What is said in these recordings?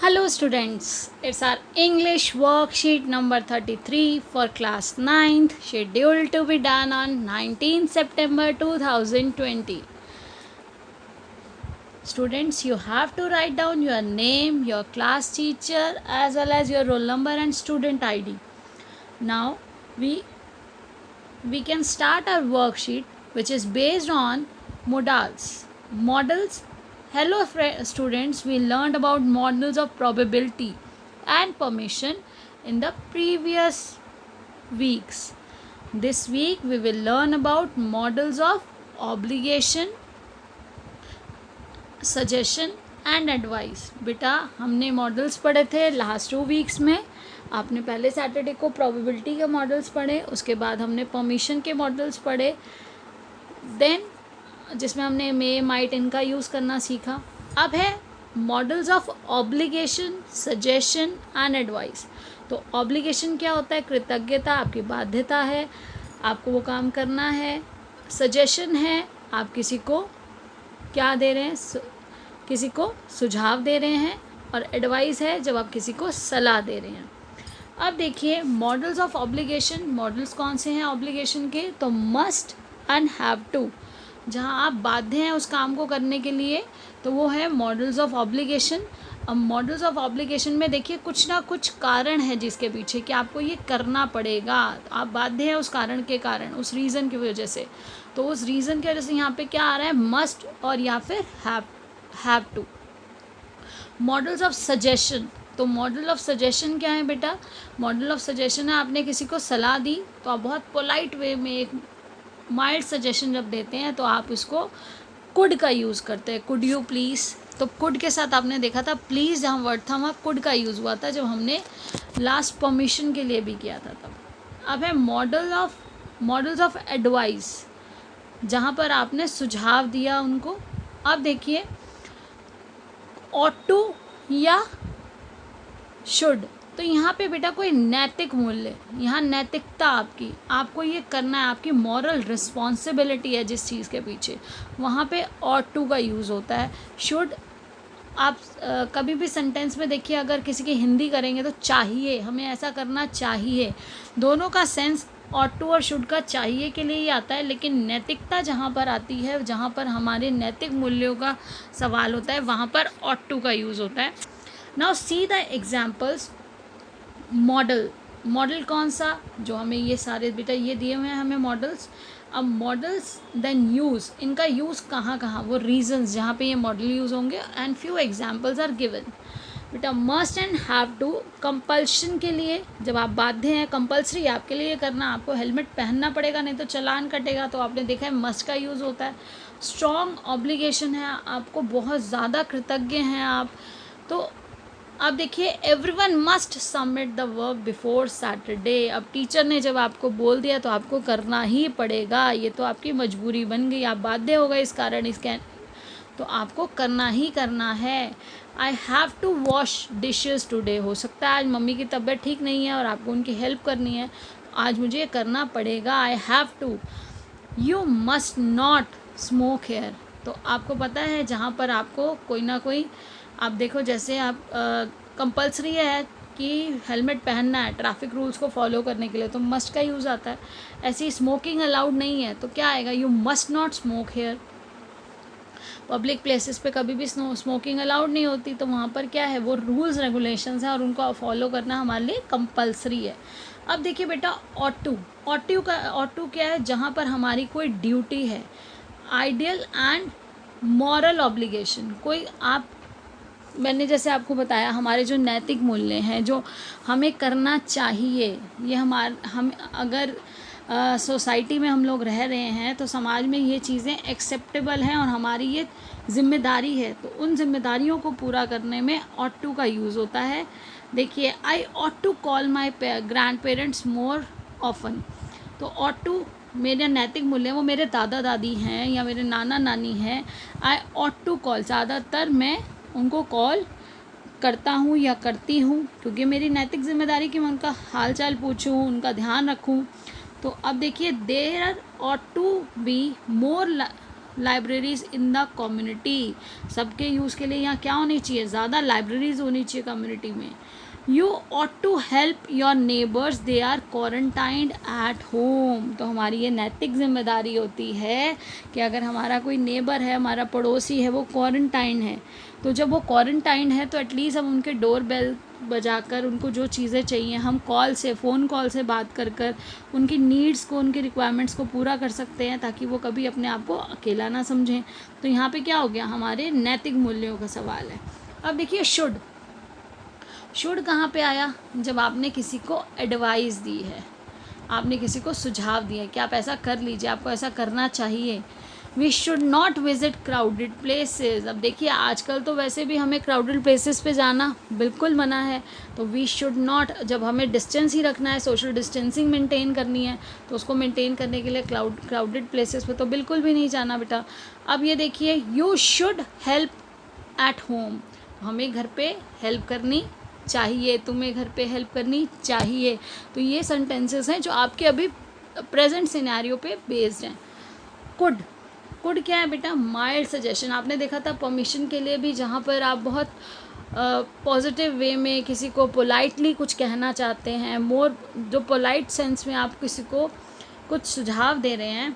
Hello students, it's our English worksheet number 33 for class 9th, scheduled to be done on 19 September 2020. Students, you have to write down your name, your class teacher as well as your roll number and student ID. Now we can start our worksheet which is based on modals. Models. Hello students, we learned about models of probability and permission in the previous weeks. This week we will learn about models of obligation, suggestion and advice. बेटा हमने models पढ़े थे last 2 weeks में. आपने पहले Saturday को probability के models पढ़े, उसके बाद हमने परमिशन के मॉडल्स पढ़े, देन जिसमें हमने मे माइट इनका यूज़ करना सीखा. अब है models of obligation, suggestion and advice. तो ऑब्लिगेशन क्या होता है? कृतज्ञता, आपकी बाध्यता है, आपको वो काम करना है. सजेशन है, आप किसी को क्या दे रहे हैं? किसी को सुझाव दे रहे हैं. और एडवाइस है जब आप किसी को सलाह दे रहे हैं. अब देखिए मॉडल्स ऑफ ऑब्लिगेशन. मॉडल्स कौन से हैं ऑब्लिगेशन के? तो मस्ट एंड हैव टू. जहाँ आप बाध्य हैं उस काम को करने के लिए तो वो है मॉडल्स ऑफ ऑब्लिगेशन. अब मॉडल्स ऑफ ऑब्लिगेशन में देखिए कुछ ना कुछ कारण है जिसके पीछे कि आपको ये करना पड़ेगा. आप बाध्य हैं उस कारण के कारण, उस रीज़न की वजह से. तो उस रीज़न की वजह से यहाँ पे क्या आ रहा है? मस्ट और या फिर have to. Modals of suggestion. तो मॉडल ऑफ सजेशन क्या है बेटा? मॉडल ऑफ सजेशन है आपने किसी को सलाह दी तो आप बहुत पोलाइट वे में एक माइल्ड सजेशन जब देते हैं तो आप इसको कुड का यूज़ करते हैं. Could you please. तो कुड के साथ आपने देखा था प्लीज़ जहाँ वर्ड था वहाँ कुड का यूज़ हुआ था जब हमने लास्ट परमिशन के लिए भी किया था तब. अब है मॉडल्स ऑफ एडवाइस, जहाँ पर आपने सुझाव दिया उनको. अब देखिए ऑट टू या शुड. तो यहाँ पे बेटा कोई नैतिक मूल्य, यहाँ नैतिकता आपकी, आपको ये करना है, आपकी मॉरल रिस्पॉन्सिबिलिटी है जिस चीज़ के पीछे, वहाँ पे ऑट टू का यूज़ होता है. शुड आप कभी भी सेंटेंस में देखिए अगर किसी की हिंदी करेंगे तो चाहिए, हमें ऐसा करना चाहिए. दोनों का सेंस ऑट टू और शुड का चाहिए के लिए ही आता है. लेकिन नैतिकता जहाँ पर आती है, जहाँ पर हमारे नैतिक मूल्यों का सवाल होता है, वहाँ पर ऑट टू का यूज़ होता है. Now see the examples. Model कौन सा? जो हमें ये सारे बेटा ये दिए हुए हैं हमें मॉडल्स. अब मॉडल्स देन यूज़, इनका यूज़ कहाँ कहाँ, वो रीजंस जहाँ पे ये मॉडल यूज़ होंगे. And few examples are given. बेटा must and have to compulsion के लिए, जब आप बाध्य हैं, कंपल्सरी आपके लिए करना, आपको हेलमेट पहनना पड़ेगा नहीं तो चालान कटेगा, तो आपने देखा है मस्ट का यूज़ होता है. स्ट्रॉन्ग ऑब्लिगेशन है, आपको बहुत ज़्यादा कृतज्ञ हैं आप. तो अब देखिए everyone must submit the work before Saturday. अब टीचर ने जब आपको बोल दिया तो आपको करना ही पड़ेगा, ये तो आपकी मजबूरी बन गई, आप बाध्य हो गए इस कारण, इसके तो आपको करना ही करना है. I have to wash dishes today. हो सकता है आज मम्मी की तबीयत ठीक नहीं है और आपको उनकी हेल्प करनी है, आज मुझे ये करना पड़ेगा. I have to. You must not smoke here. तो आपको पता है जहाँ पर आपको कोई ना कोई, आप देखो जैसे आप कंपल्सरी है कि हेलमेट पहनना है ट्रैफिक रूल्स को फॉलो करने के लिए, तो मस्ट का यूज़ आता है. ऐसी स्मोकिंग अलाउड नहीं है तो क्या आएगा? You must not smoke here. Public places पे कभी भी स्मोकिंग अलाउड नहीं होती, तो वहाँ पर क्या है, वो रूल्स रेगुलेशंस हैं और उनको फॉलो करना हमारे लिए कंपल्सरी है. अब देखिए बेटा ऑट टू क्या है? जहाँ पर हमारी कोई ड्यूटी है. आइडियल एंड मॉरल ऑब्लिगेशन, कोई आप, मैंने जैसे आपको बताया हमारे जो नैतिक मूल्य हैं जो हमें करना चाहिए, ये हम अगर सोसाइटी में हम लोग रह रहे हैं तो समाज में ये चीज़ें एक्सेप्टेबल हैं और हमारी ये जिम्मेदारी है, तो उन जिम्मेदारियों को पूरा करने में ऑट टू का यूज़ होता है. देखिए I ought to call my grandparents more often. तो ऑट टू मेरे नैतिक मूल्य, वो मेरे दादा दादी हैं या मेरे नाना नानी हैं. आई ऑट टू कॉल, ज़्यादातर मैं उनको कॉल करता हूँ या करती हूँ क्योंकि मेरी नैतिक जिम्मेदारी कि मैं उनका हाल चाल पूछूँ, उनका ध्यान रखूँ. तो अब देखिए there ought to be more libraries in the community, सबके यूज़ के लिए यहाँ क्या होनी चाहिए, ज़्यादा लाइब्रेरीज होनी चाहिए कम्युनिटी में। You ought to help your neighbours, they are quarantined at home. तो हमारी ये नैतिक जिम्मेदारी होती है कि अगर हमारा कोई नेबर है, हमारा पड़ोसी है, वो क्वारंटाइन है, तो जब वो क्वारंटाइन है तो एटलीस्ट हम उनके डोर बेल बजाकर उनको जो चीज़ें चाहिए हम कॉल से, फ़ोन कॉल से बात कर कर उनकी नीड्स को, उनकी रिक्वायरमेंट्स को पूरा कर सकते हैं, ताकि वो कभी अपने आप को अकेला ना समझें। तो यहाँ पे क्या हो गया, हमारे नैतिक मूल्यों का सवाल है। अब देखिए शुड कहाँ पे आया, जब आपने किसी को एडवाइस दी है, आपने किसी को सुझाव दिया है कि आप ऐसा कर लीजिए, आपको ऐसा करना चाहिए। We should not visit crowded places. अब देखिए आजकल तो वैसे भी हमें क्राउडेड प्लेसेस पे जाना बिल्कुल मना है, तो वी शुड नॉट, जब हमें डिस्टेंस ही रखना है, सोशल डिस्टेंसिंग मेंटेन करनी है, तो उसको मेंटेन करने के लिए क्राउडेड प्लेसेस पे तो बिल्कुल भी नहीं जाना बेटा। अब ये देखिए you should help at home, हमें घर पे हेल्प करनी चाहिए, तुम्हें घर पे हेल्प करनी चाहिए। तो ये सेंटेंसेस हैं जो आपके अभी प्रेजेंट सिनेरियो पे बेस्ड हैं। कुड क्या है बेटा, माइल्ड सजेशन। आपने देखा था परमिशन के लिए भी, जहाँ पर आप बहुत पॉजिटिव वे में किसी को पोलाइटली कुछ कहना चाहते हैं, मोर जो पोलाइट सेंस में आप किसी को कुछ सुझाव दे रहे हैं,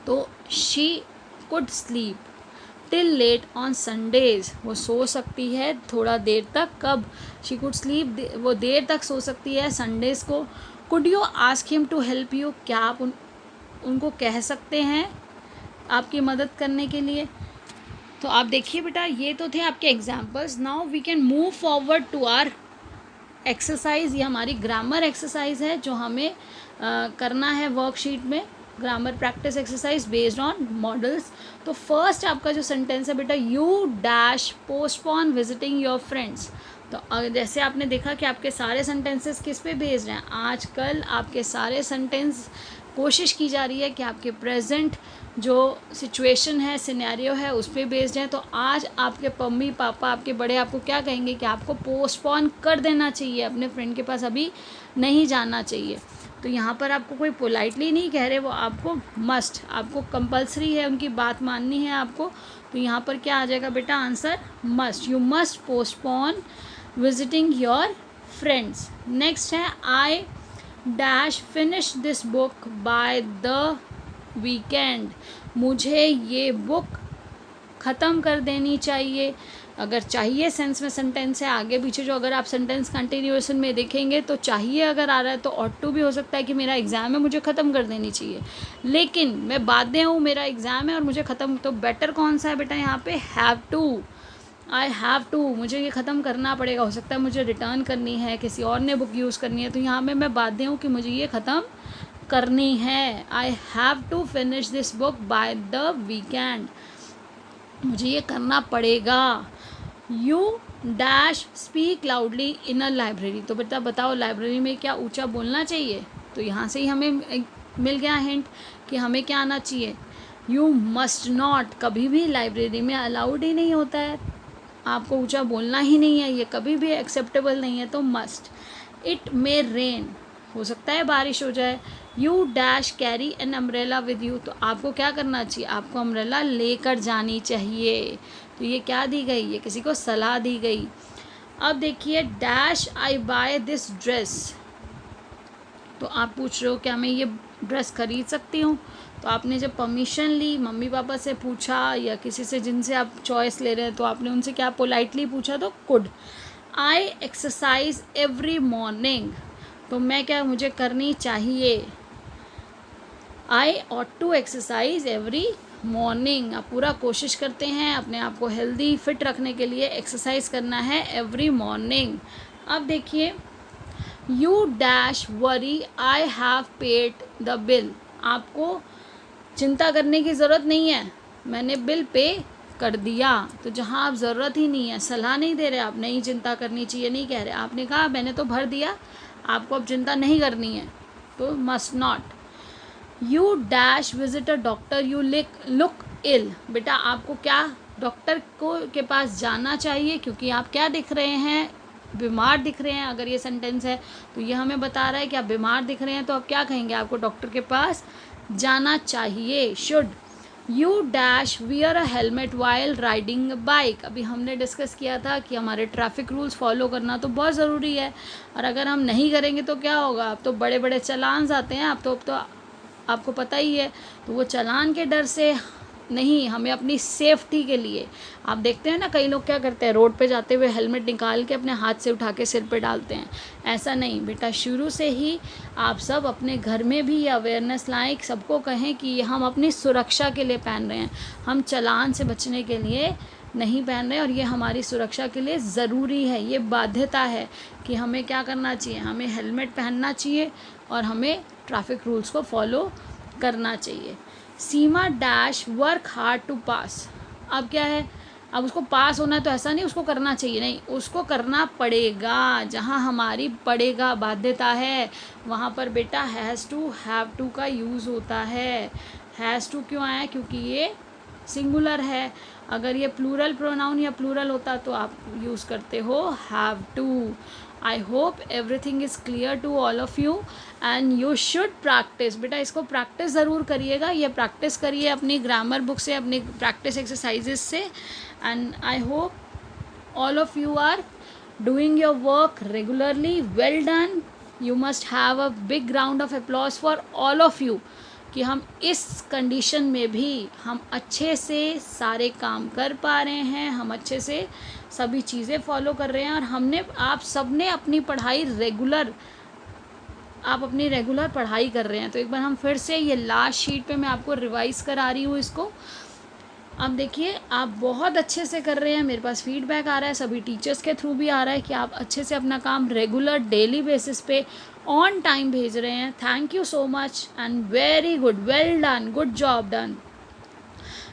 तो she could sleep till late on Sundays, वो सो सकती है थोड़ा देर तक। कब, शी कुड स्लीप, वो देर तक सो सकती है संडेज को। Could you ask him to help you, क्या आप उनको कह सकते हैं आपकी मदद करने के लिए। तो आप देखिए बेटा, ये तो थे आपके examples. Now we can move forward to our exercise. ये हमारी ग्रामर एक्सरसाइज है जो हमें करना है वर्कशीट में, grammar practice exercise based on models. तो फर्स्ट आपका जो सेंटेंस है बेटा, you dash postpone visiting your friends. तो जैसे आपने देखा कि आपके सारे सेंटेंसेस किस पे बेस्ड हैं, आजकल आपके सारे सेंटेंस कोशिश की जा रही है कि आपके प्रेजेंट जो सिचुएशन है, सिनेरियो है, उस पर बेस्ड है। तो आज आपके मम्मी पापा, आपके बड़े आपको क्या कहेंगे कि आपको पोस्टपोन कर देना चाहिए, अपने फ्रेंड के पास अभी नहीं जाना चाहिए। तो यहाँ पर आपको कोई पोलाइटली नहीं कह रहे, वो आपको मस्ट, आपको कंपलसरी है, उनकी बात माननी है आपको। तो यहाँ पर क्या आ जाएगा बेटा answer, must. You must postpone visiting your friends. Next है I dash finish this book by the weekend, मुझे ये बुक ख़त्म कर देनी चाहिए। अगर चाहिए सेंस में सेंटेंस है, आगे पीछे जो अगर आप सेंटेंस कंटिन्यूएशन में देखेंगे तो चाहिए अगर आ रहा है तो ऑट टू भी हो सकता है कि मेरा एग्ज़ाम है, मुझे ख़त्म कर देनी चाहिए, लेकिन मैं बाध्य हूँ, मेरा एग्ज़ाम है और मुझे ख़त्म, तो बेटर कौन सा है बेटा यहाँ पे, have to. I have to, मुझे ये ख़त्म करना पड़ेगा, हो सकता है मुझे रिटर्न करनी है, किसी और ने बुक यूज़ करनी है, तो यहाँ पे मैं बाध्य हूँ कि मुझे ये ख़त्म करनी है। I have to finish this book by the weekend, मुझे ये करना पड़ेगा। You dash speak loudly in a library, तो बेटा बताओ लाइब्रेरी में क्या ऊंचा बोलना चाहिए। तो यहाँ से ही हमें मिल गया हिंट कि हमें क्या आना चाहिए। यू मस्ट नॉट, कभी भी लाइब्रेरी में अलाउड ही नहीं होता है, आपको ऊंचा बोलना ही नहीं है, ये कभी भी एक्सेप्टेबल नहीं है, तो मस्ट। इट मे रेन, हो सकता है बारिश हो जाए। You dash carry an umbrella with you, तो आपको क्या करना चाहिए, आपको अम्ब्रेला लेकर जानी चाहिए। तो ये क्या दी गई, ये किसी को सलाह दी गई। अब देखिए dash I buy this dress, तो आप पूछ रहे हो क्या मैं ये ड्रेस खरीद सकती हूँ। तो आपने जब परमिशन ली, मम्मी पापा से पूछा या किसी से जिनसे आप चॉइस ले रहे हैं, तो आपने उनसे क्या पोलाइटली पूछा, तो could. I exercise every morning, तो मैं क्या, मुझे करनी चाहिए। I ought to exercise every morning, आप पूरा कोशिश करते हैं अपने आप को हेल्दी फिट रखने के लिए, एक्सरसाइज करना है एवरी मॉर्निंग। अब देखिए you dash worry I have paid the bill, आपको चिंता करने की ज़रूरत नहीं है, मैंने बिल पे कर दिया। तो जहाँ आप ज़रूरत ही नहीं है, सलाह नहीं दे रहे आप, नहीं चिंता करनी चाहिए नहीं कह रहे, आपने कहा मैंने तो भर दिया, आपको अब चिंता नहीं करनी है, तो must not. You dash visit a doctor you look ill, बेटा आपको क्या डॉक्टर को के पास जाना चाहिए, क्योंकि आप क्या दिख रहे हैं, बीमार दिख रहे हैं। अगर ये सेंटेंस है तो ये हमें बता रहा है कि आप बीमार दिख रहे हैं, तो आप क्या कहेंगे, आपको डॉक्टर के पास जाना चाहिए, should. You dash wear a helmet while riding a bike. अभी हमने डिस्कस किया था कि हमारे ट्रैफिक रूल्स फॉलो करना तो बहुत ज़रूरी है, और अगर हम नहीं करेंगे तो क्या होगा। अब तो बड़े बड़े चालान आते हैं, अब तो आपको पता ही है। तो वो चालान के डर से नहीं, हमें अपनी सेफ्टी के लिए, आप देखते हैं ना कई लोग क्या करते हैं, रोड पे जाते हुए हेलमेट निकाल के अपने हाथ से उठा के सिर पे डालते हैं। ऐसा नहीं बेटा, शुरू से ही आप सब अपने घर में भी ये अवेयरनेस लाएं, सबको कहें कि हम अपनी सुरक्षा के लिए पहन रहे हैं, हम चालान से बचने के लिए नहीं पहन रहे हैं, और ये हमारी सुरक्षा के लिए ज़रूरी है। ये बाध्यता है कि हमें क्या करना चाहिए, हमें हेलमेट पहनना चाहिए और हमें ट्रैफिक रूल्स को फॉलो करना चाहिए। सीमा डैश वर्क हार्ड टू पास। अब क्या है, अब उसको पास होना है तो ऐसा नहीं उसको करना चाहिए, नहीं, उसको करना पड़ेगा। जहाँ हमारी पड़ेगा बाध्यता है वहाँ पर बेटा हैज़ टू, हैव टू का यूज़ होता है। हैज़ टू क्यों आया, क्योंकि ये सिंगुलर है। अगर ये प्लूरल प्रोनाउन या प्लूरल होता तो आप यूज़ करते हो have to. I hope everything is clear to all of you and you should practise. बेटा इसको प्रैक्टिस ज़रूर करिएगा, ये प्रैक्टिस करिए अपनी ग्रामर बुक से, अपनी प्रैक्टिस एक्सरसाइजेस से, and I hope all of you are doing your work regularly. Well done. You must have a big round of applause for all of you कि हम इस कंडीशन में भी हम अच्छे से सारे काम कर पा रहे हैं, हम अच्छे से सभी चीज़ें फॉलो कर रहे हैं, और हमने, आप सब ने अपनी पढ़ाई रेगुलर, आप अपनी रेगुलर पढ़ाई कर रहे हैं। तो एक बार हम फिर से ये लास्ट शीट पे मैं आपको रिवाइज करा रही हूँ इसको। अब देखिए आप बहुत अच्छे से कर रहे हैं, मेरे पास फीडबैक आ रहा है, सभी टीचर्स के थ्रू भी आ रहा है कि आप अच्छे से अपना काम रेगुलर डेली बेसिस पे ऑन टाइम भेज रहे हैं। Thank you so much and very good, well done, good job done.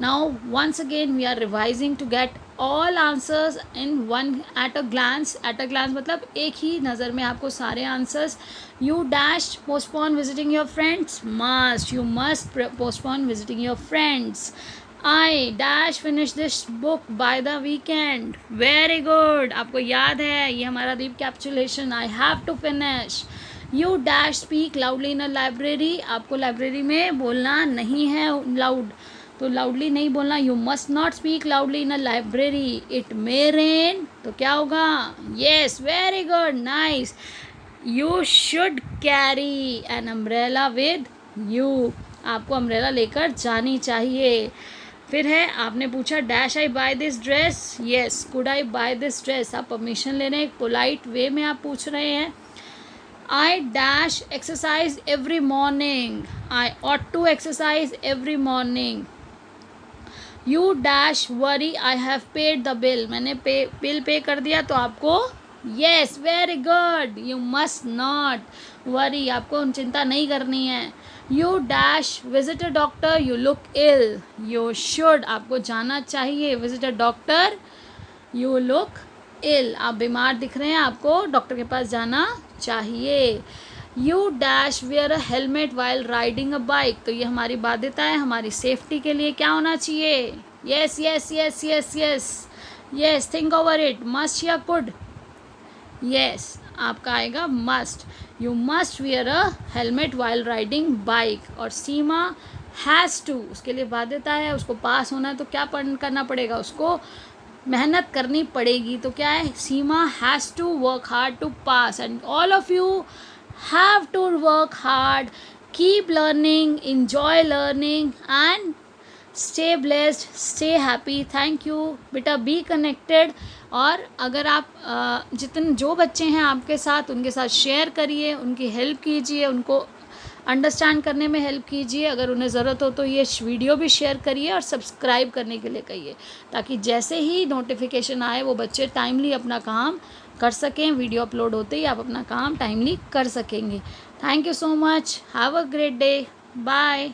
Now once again we are revising to get all answers in one at a glance. At a glance मतलब एक ही नज़र में आपको सारे answers. You dash postpone visiting your friends, must, you must postpone visiting your friends. I dash finish this book by the weekend. Very good. आपको याद है, ये हमारा रिकैप्चुलेशन। I have to finish. You dash speak loudly in a library. आपको library में बोलना नहीं है लाउड, तो लाउडली नहीं बोलना। You must not speak loudly in a library. It may rain. तो क्या होगा? Yes, very good, nice. You should carry an umbrella with you. आपको अम्ब्रेला लेकर जानी चाहिए। फिर है, आपने पूछा dash I buy this dress, yes, could I buy this dress. आप परमिशन ले रहे हैं, एक पोलाइट वे में आप पूछ रहे हैं। I dash exercise every morning, I ought to exercise every morning. You dash worry, I have paid the bill, मैंने बिल पे कर दिया तो आपको yes, very good. You must not worry, आपको चिंता नहीं करनी है। You dash visit a doctor, you look ill, you should, आपको जाना चाहिए। Visit a doctor, you look ill, आप बीमार दिख रहे हैं, आपको डॉक्टर के पास जाना चाहिए। You dash wear a helmet while riding a bike, तो ये हमारी बाध्यता है, हमारी सेफ्टी के लिए क्या होना चाहिए। Yes yes yes yes yes yes, think over it, must या कुड। येस, आपका आएगा must. You must wear a helmet while riding bike. और सीमा हैज़ टू, उसके लिए बाध्यता है, उसको पास होना है तो क्या करना पड़ेगा, उसको मेहनत करनी पड़ेगी। तो क्या है, Seema has to work hard to pass, and all of you have to work hard, keep learning, enjoy learning and stay blessed, stay happy. Thank you बेटा, बी कनेक्टेड। और अगर आप जितने जो बच्चे हैं आपके साथ, उनके साथ शेयर करिए, उनकी हेल्प कीजिए, उनको अंडरस्टैंड करने में हेल्प कीजिए। अगर उन्हें ज़रूरत हो तो ये वीडियो भी शेयर करिए और सब्सक्राइब करने के लिए कहिए, ताकि जैसे ही नोटिफिकेशन आए वो बच्चे टाइमली अपना काम कर सकें। वीडियो अपलोड होते ही आप अपना काम टाइमली कर सकेंगे। Thank you so much, have a great day, bye.